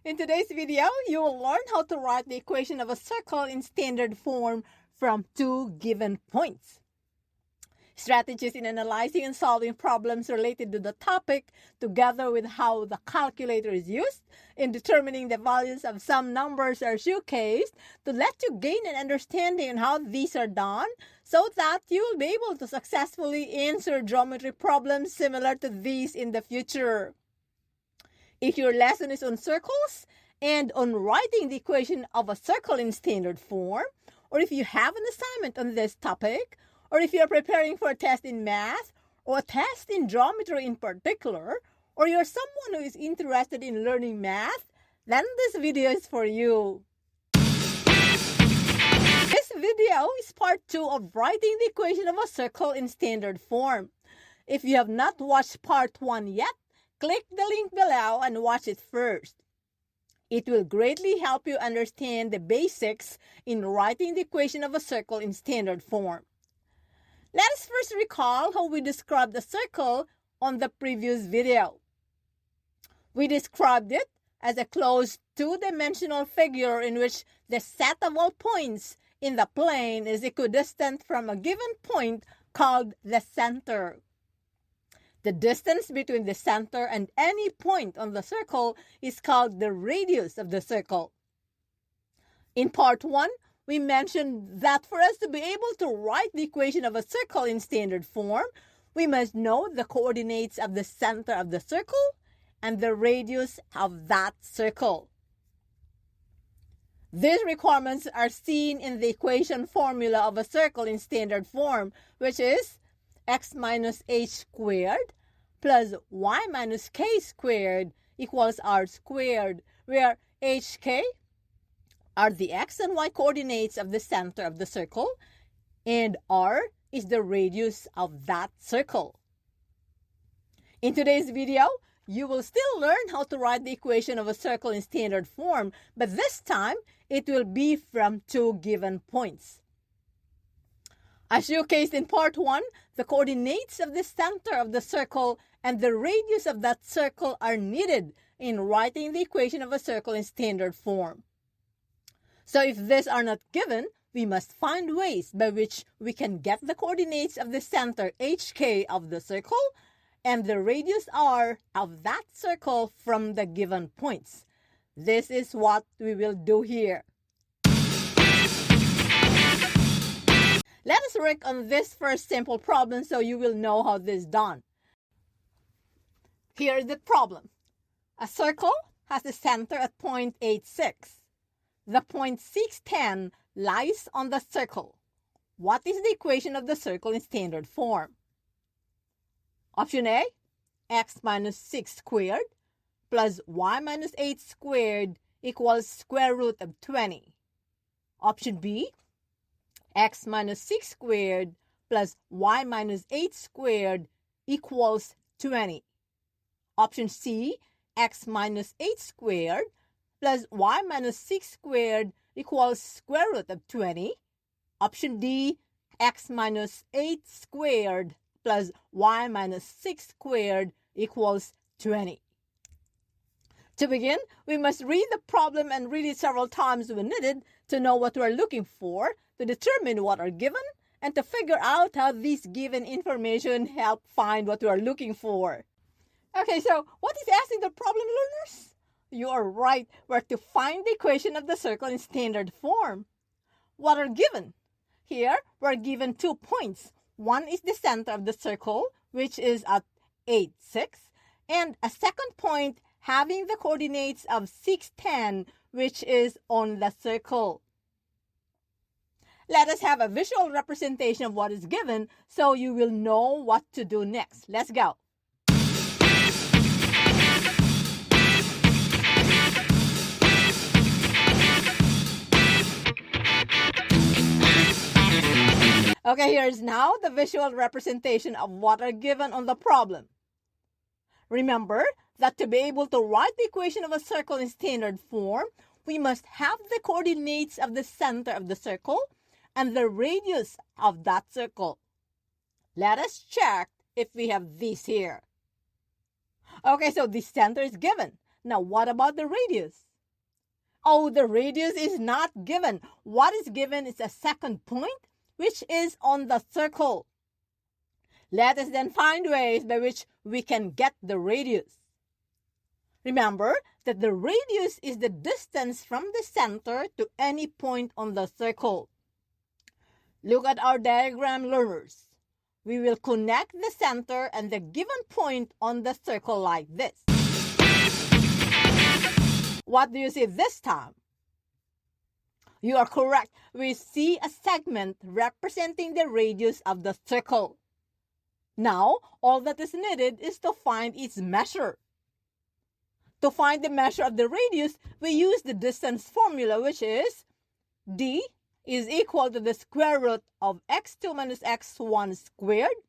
In today's video, you will learn how to write the equation of a circle in standard form from two given points. Strategies in analyzing and solving problems related to the topic, together with how the calculator is used in determining the values of some numbers, are showcased to let you gain an understanding on how these are done so that you will be able to successfully answer geometry problems similar to these in the future. If your lesson is on circles and on writing the equation of a circle in standard form, or if you have an assignment on this topic, or if you're preparing for a test in math, or a test in geometry in particular, or you're someone who is interested in learning math, then this video is for you. This video is part 2 of writing the equation of a circle in standard form. If you have not watched part 1 yet, click the link below and watch it first. It will greatly help you understand the basics in writing the equation of a circle in standard form. Let us first recall how we described the circle on the previous video. We described it as a closed two-dimensional figure in which the set of all points in the plane is equidistant from a given point called the center. The distance between the center and any point on the circle is called the radius of the circle. In part 1, we mentioned that for us to be able to write the equation of a circle in standard form, we must know the coordinates of the center of the circle and the radius of that circle. These requirements are seen in the equation formula of a circle in standard form, which is x minus h squared plus y minus k squared equals r squared, where hk are the x and y coordinates of the center of the circle, and r is the radius of that circle. In today's video, you will still learn how to write the equation of a circle in standard form, but this time it will be from two given points. As showcased in part 1, the coordinates of the center of the circle and the radius of that circle are needed in writing the equation of a circle in standard form. So if these are not given, we must find ways by which we can get the coordinates of the center hk of the circle and the radius r of that circle from the given points. This is what we will do here. Let us work on this first simple problem so you will know how this is done. Here is the problem. A circle has a center at point 86. The point 610 lies on the circle. What is the equation of the circle in standard form? Option A, x minus 6 squared plus y minus 8 squared equals square root of 20. Option B, x minus 6 squared plus y minus 8 squared equals 20. Option C, x minus 8 squared plus y minus 6 squared equals square root of 20. Option D, x minus 8 squared plus y minus 6 squared equals 20. To begin, we must read the problem and read it several times when needed to know what we are looking for, to determine what are given, and to figure out how this given information help find what we are looking for. Okay, so what is asking the problem, learners? You are right, we're to find the equation of the circle in standard form. What are given? Here, we're given 2 points. One is the center of the circle, which is at 8, 6, and a second point having the coordinates of 610, which is on the circle. Let us have a visual representation of what is given so you will know what to do next. Let's go. Okay, here is now the visual representation of what are given on the problem. Remember that to be able to write the equation of a circle in standard form, we must have the coordinates of the center of the circle and the radius of that circle. Let us check if we have this here. Okay, so the center is given. Now, what about the radius? Oh, the radius is not given. What is given is a second point, which is on the circle. Let us then find ways by which we can get the radius. Remember that the radius is the distance from the center to any point on the circle. Look at our diagram, learners. We will connect the center and the given point on the circle like this. What do you see this time? You are correct. We see a segment representing the radius of the circle. Now, all that is needed is to find its measure. To find the measure of the radius, we use the distance formula, which is d is equal to the square root of x2 minus x1 squared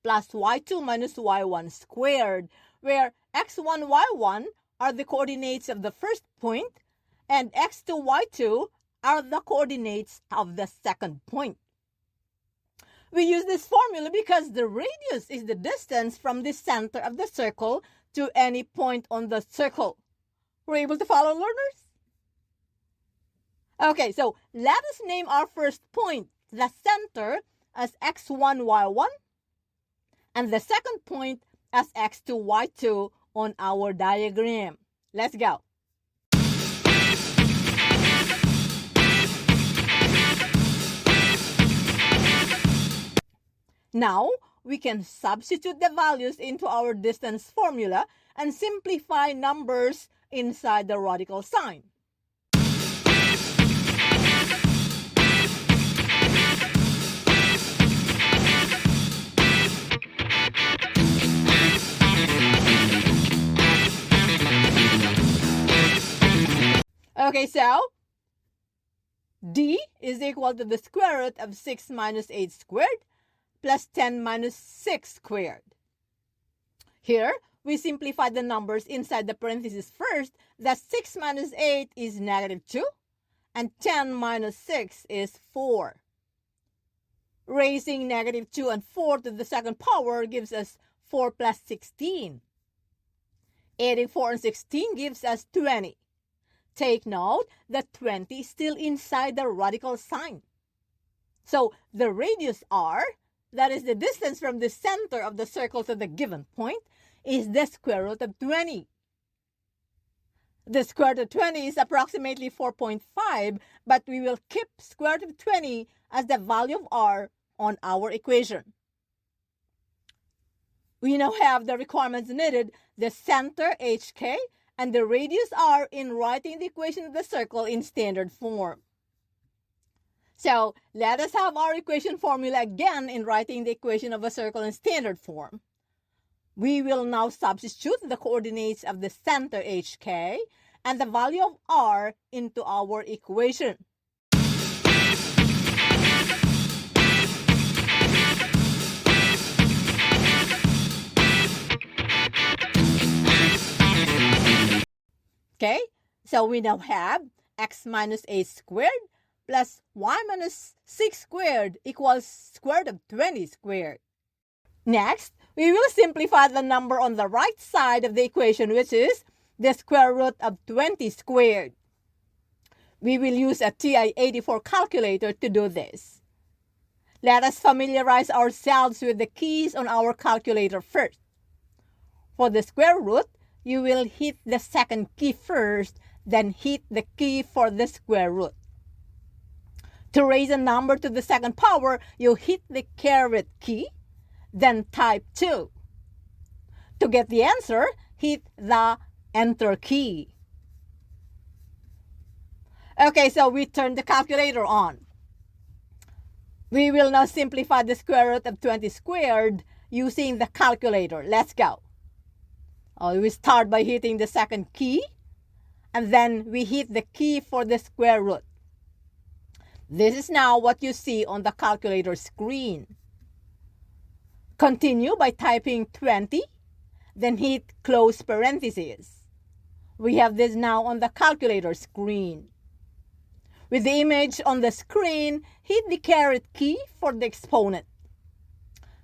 plus y2 minus y1 squared, where x1, y1 are the coordinates of the first point and x2, y2 are the coordinates of the second point. We use this formula because the radius is the distance from the center of the circle to any point on the circle. We're able to follow, learners? Okay, so let us name our first point, the center, as x1, y1, and the second point as x2, y2 on our diagram. Let's go. Now, we can substitute the values into our distance formula and simplify numbers inside the radical sign. Okay, so d is equal to the square root of 6 minus 8 squared plus 10 minus 6 squared. Here, we simplify the numbers inside the parentheses first. That 6 minus 8 is negative 2, and 10 minus 6 is 4. Raising negative 2 and 4 to the second power gives us 4 plus 16. Adding 4 and 16 gives us 20. Take note that 20 is still inside the radical sign. So the radius r, that is the distance from the center of the circle to the given point, is the square root of 20. The square root of 20 is approximately 4.5, but we will keep square root of 20 as the value of r on our equation. We now have the requirements needed, the center hk and the radius r, in writing the equation of the circle in standard form. So let us have our equation formula again in writing the equation of a circle in standard form. We will now substitute the coordinates of the center hk and the value of r into our equation. Okay, so we now have x minus 8 squared plus y minus 6 squared equals square root of 20 squared. Next, we will simplify the number on the right side of the equation, which is the square root of 20 squared. We will use a TI-84 calculator to do this. Let us familiarize ourselves with the keys on our calculator first. For the square root, you will hit the second key first, then hit the key for the square root. To raise a number to the second power, you hit the caret key, then type 2. To get the answer, hit the enter key. Okay, so we turn the calculator on. We will now simplify the square root of 20 squared using the calculator. Let's go. We start by hitting the second key, and then we hit the key for the square root. This is now what you see on the calculator screen. Continue by typing 20, then hit close parentheses. We have this now on the calculator screen. With the image on the screen, hit the caret key for the exponent.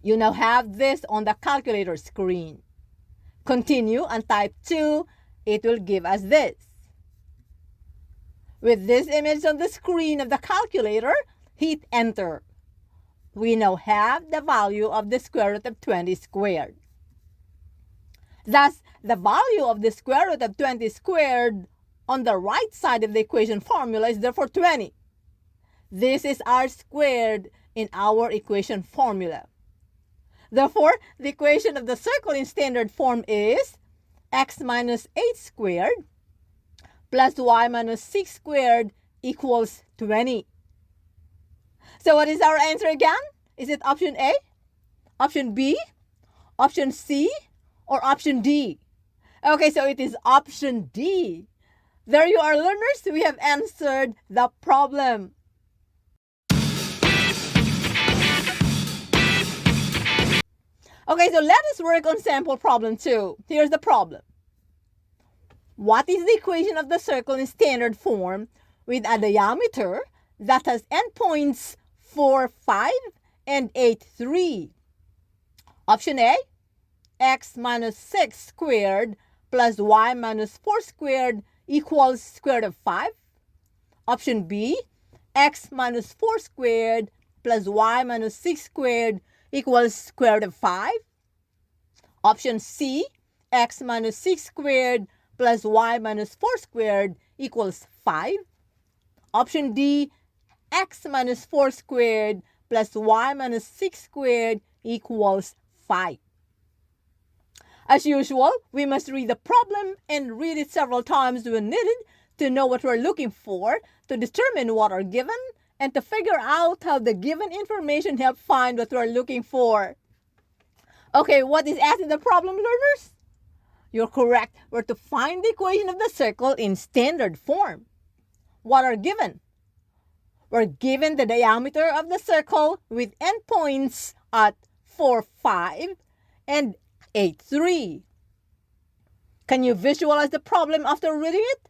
You now have this on the calculator screen. Continue and type 2, it will give us this. With this image on the screen of the calculator, hit enter. We now have the value of the square root of 20 squared. Thus, the value of the square root of 20 squared on the right side of the equation formula is therefore 20. This is r squared in our equation formula. Therefore, the equation of the circle in standard form is x minus 8 squared plus y minus 6 squared equals 20. So what is our answer again? Is it option A, option B, option C, or option D? Okay, so it is option D. There you are, learners. We have answered the problem. Okay, so let us work on sample problem 2. Here's the problem. What is the equation of the circle in standard form with a diameter that has endpoints 4, 5, and 8, 3? Option A, x minus 6 squared plus y minus 4 squared equals square root of 5. Option B, x minus 4 squared plus y minus 6 squared equals square root of 5. Option C, x minus 6 squared plus y minus 4 squared equals 5. Option D, x minus 4 squared plus y minus 6 squared equals 5. As usual, we must read the problem and read it several times when needed to know what we're looking for, to determine what are given, and to figure out how the given information help find what we're looking for. Okay, what is asked in the problem, learners? You're correct. We're to find the equation of the circle in standard form. What are given? We're given the diameter of the circle with endpoints at 4, 5 and 8, 3. Can you visualize the problem after reading it?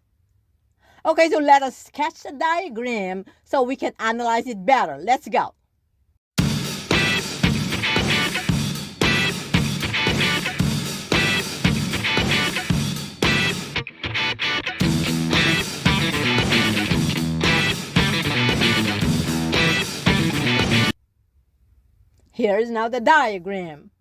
Okay, so let us sketch a diagram so we can analyze it better. Let's go. Here is now the diagram.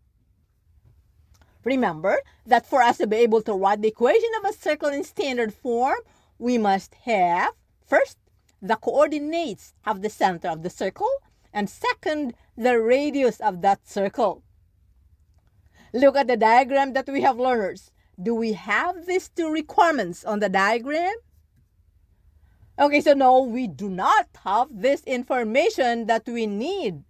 Remember that for us to be able to write the equation of a circle in standard form, we must have, first, the coordinates of the center of the circle, and second, the radius of that circle. Look at the diagram that we have, learners. Do we have these two requirements on the diagram? Okay, so no, we do not have this information that we need.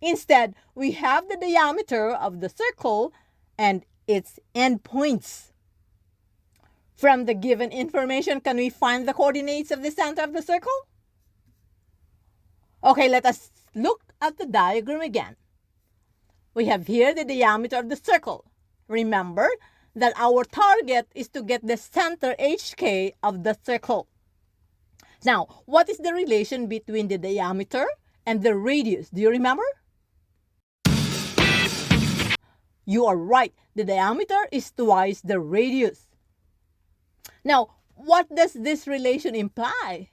Instead, we have the diameter of the circle and its endpoints. From the given information, can we find the coordinates of the center of the circle? Okay, let us look at the diagram again. We have here the diameter of the circle. Remember that our target is to get the center HK of the circle. Now, what is the relation between the diameter and the radius? Do you remember? You are right. The diameter is twice the radius. Now, what does this relation imply?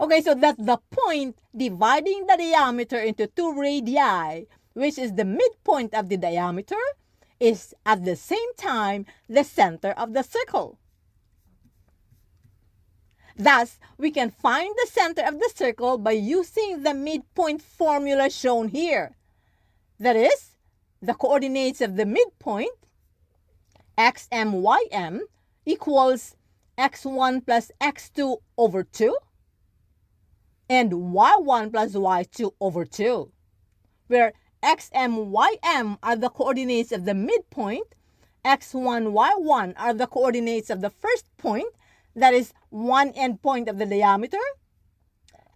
Okay, so that the point dividing the diameter into 2 radii, which is the midpoint of the diameter, is at the same time the center of the circle. Thus, we can find the center of the circle by using the midpoint formula shown here. That is, the coordinates of the midpoint, xm, ym, equals x1 plus x2 over 2 and y1 plus y2 over 2, where xm, ym are the coordinates of the midpoint, x1, y1 are the coordinates of the first point, that is one endpoint of the diameter,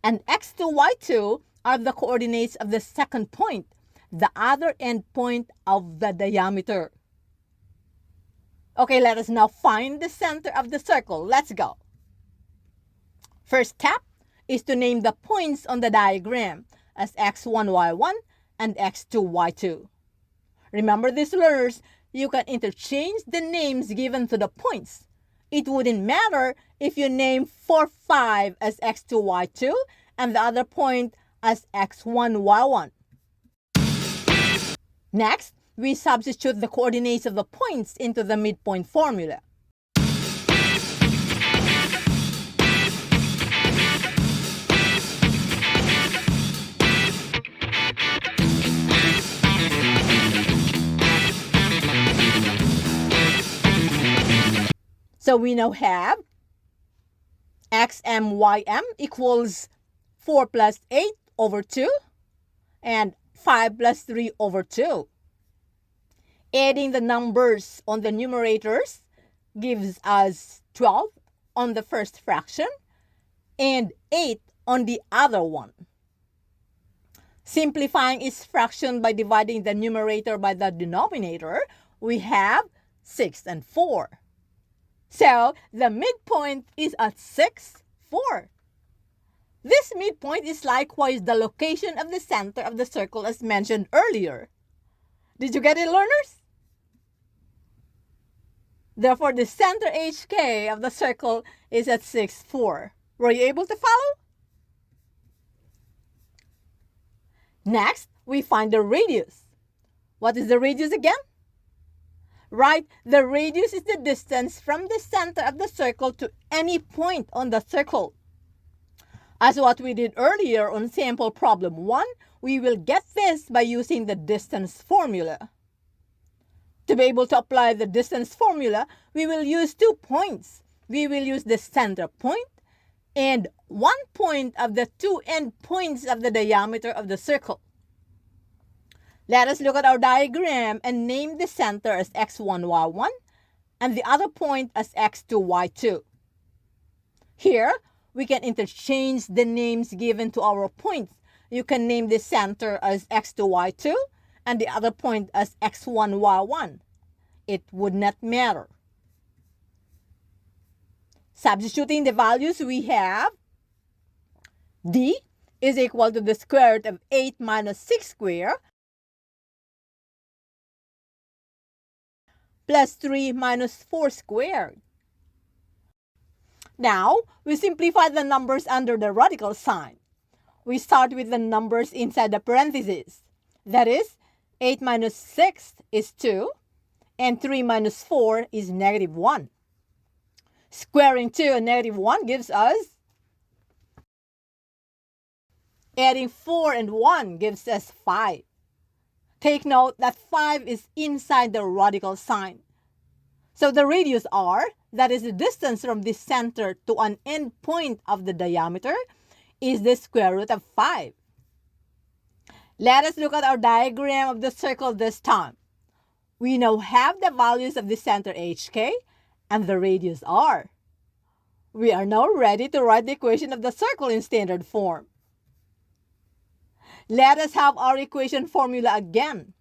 and x2, y2 are the coordinates of the second point, the other endpoint of the diameter. Okay, let us now find the center of the circle. Let's go. First step is to name the points on the diagram as x1, y1 and x2, y2. Remember this, learners, you can interchange the names given to the points. it wouldn't matter if you name 4, 5 as x2, y2 and the other point as x1, y1. Next, we substitute the coordinates of the points into the midpoint formula. So we now have xm, ym equals 4 plus 8 over 2 and 5 plus 3 over 2. Adding the numbers on the numerators gives us 12 on the first fraction and 8 on the other one. Simplifying each fraction by dividing the numerator by the denominator, we have 6 and 4. So the midpoint is at 6, 4. This midpoint is likewise the location of the center of the circle as mentioned earlier. Did you get it, learners? Therefore, the center HK of the circle is at 6, 4. Were you able to follow? Next, we find the radius. What is the radius again? Right, the radius is the distance from the center of the circle to any point on the circle. As what we did earlier on sample problem 1, we will get this by using the distance formula. To be able to apply the distance formula, we will use 2 points. We will use the center point and 1 point of the 2 end points of the diameter of the circle. Let us look at our diagram and name the center as x1, y1 and the other point as x2, y2. Here, we can interchange the names given to our points. You can name the center as x2, y2 and the other point as x1, y1. It would not matter. Substituting the values, we have d is equal to the square root of 8 minus 6 squared plus 3 minus 4 squared. Now, we simplify the numbers under the radical sign. We start with the numbers inside the parentheses. That is, 8 minus 6 is 2, and 3 minus 4 is negative 1. Squaring 2 and negative 1 gives us, adding 4 and 1 gives us 5. Take note that 5 is inside the radical sign. So the radius r, that is the distance from the center to an end point of the diameter, is the square root of 5. Let us look at our diagram of the circle this time. We now have the values of the center HK and the radius r. We are now ready to write the equation of the circle in standard form. Let us have our equation formula again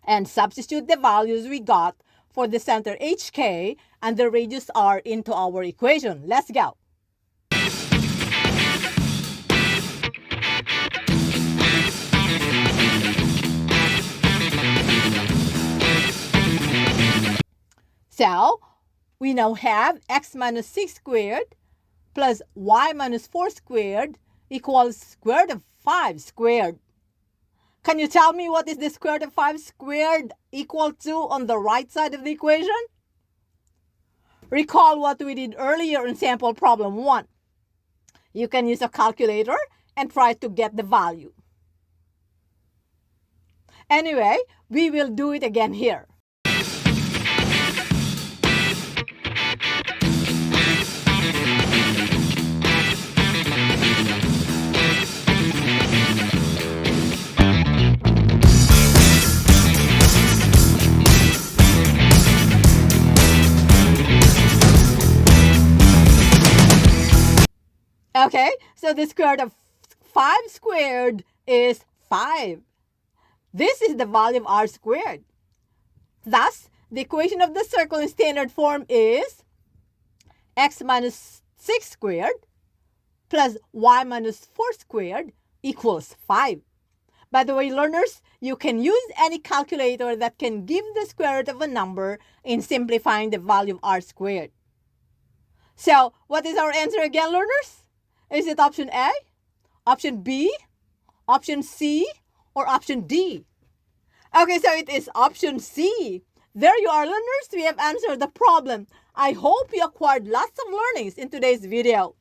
and substitute the values we got for the center HK and the radius r into our equation. Let's go. So, we now have x minus 6 squared plus y minus 4 squared equals square root of 5 squared. Can you tell me what is the square root of 5 squared equal to on the right side of the equation? Recall what we did earlier in sample problem 1. You can use a calculator and try to get the value. Anyway, we will do it again here. Okay, so the square root of 5 squared is 5. This is the value of r squared. Thus, the equation of the circle in standard form is x minus 6 squared plus y minus 4 squared equals 5. By the way, learners, you can use any calculator that can give the square root of a number in simplifying the value of r squared. So, what is our answer again, learners? Is it option A, option B, option C, or option D? Okay, so it is option C. There you are, learners. We have answered the problem. I hope you acquired lots of learnings in today's video.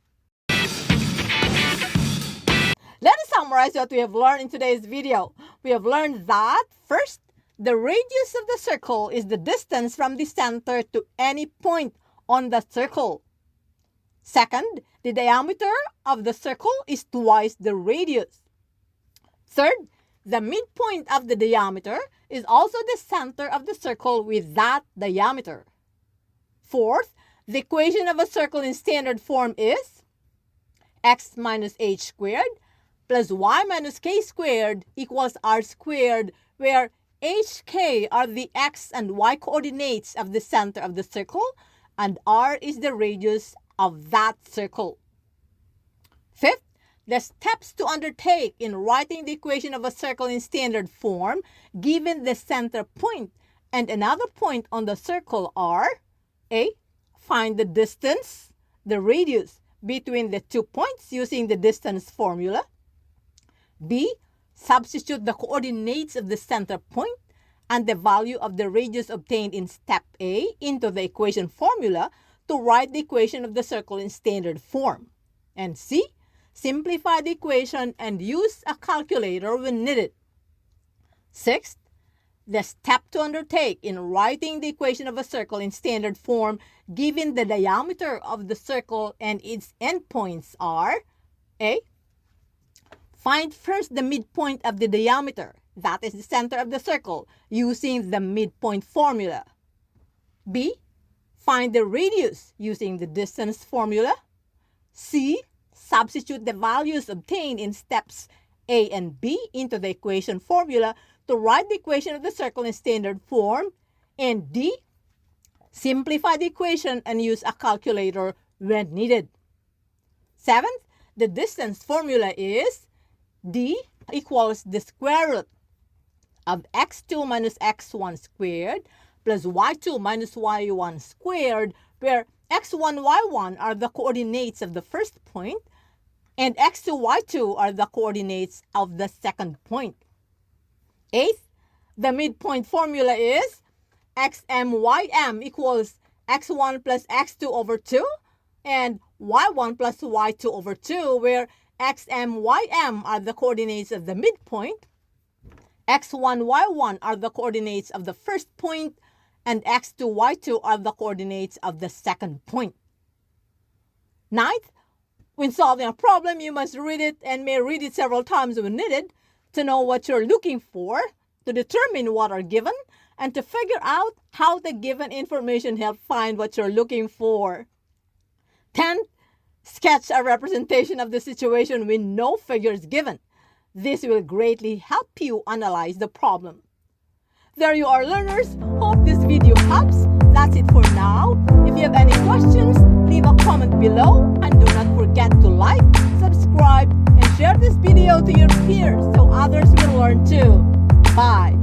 Let us summarize what we have learned in today's video. We have learned that, first, the radius of the circle is the distance from the center to any point on the circle. Second, the diameter of the circle is twice the radius. Third, the midpoint of the diameter is also the center of the circle with that diameter. Fourth, the equation of a circle in standard form is x minus h squared plus y minus k squared equals r squared, where hk are the x and y coordinates of the center of the circle, and r is the radius of that circle. Fifth, the steps to undertake in writing the equation of a circle in standard form given the center point and another point on the circle are: A. Find the distance, the radius, between the 2 points using the distance formula. B. Substitute the coordinates of the center point and the value of the radius obtained in step A into the equation formula to write the equation of the circle in standard form. And C. Simplify the equation and use a calculator when needed. Sixth, the step to undertake in writing the equation of a circle in standard form given the diameter of the circle and its endpoints are: A. Find first the midpoint of the diameter, that is the center of the circle, using the midpoint formula. B. Find the radius using the distance formula. C. Substitute the values obtained in steps A and B into the equation formula to write the equation of the circle in standard form. And D. Simplify the equation and use a calculator when needed. Seventh, the distance formula is D equals the square root of x2 minus x1 squared plus y2 minus y1 squared, where x1, y1 are the coordinates of the first point, and x2, y2 are the coordinates of the second point. Eighth, the midpoint formula is xm, ym equals x1 plus x2 over 2 and y1 plus y2 over 2, where xm, ym are the coordinates of the midpoint, x1, y1 are the coordinates of the first point, and x2, y2 are the coordinates of the second point. Ninth, when solving a problem, you must read it and may read it several times when needed to know what you're looking for, to determine what are given, and to figure out how the given information help find what you're looking for. 10th, sketch a representation of the situation with no figures given. This will greatly help you analyze the problem. There you are, learners. Hope this video helps. That's it for now. If you have any questions, leave a comment below and do not forget to like, subscribe, and share this video to your peers so others will learn too. Bye.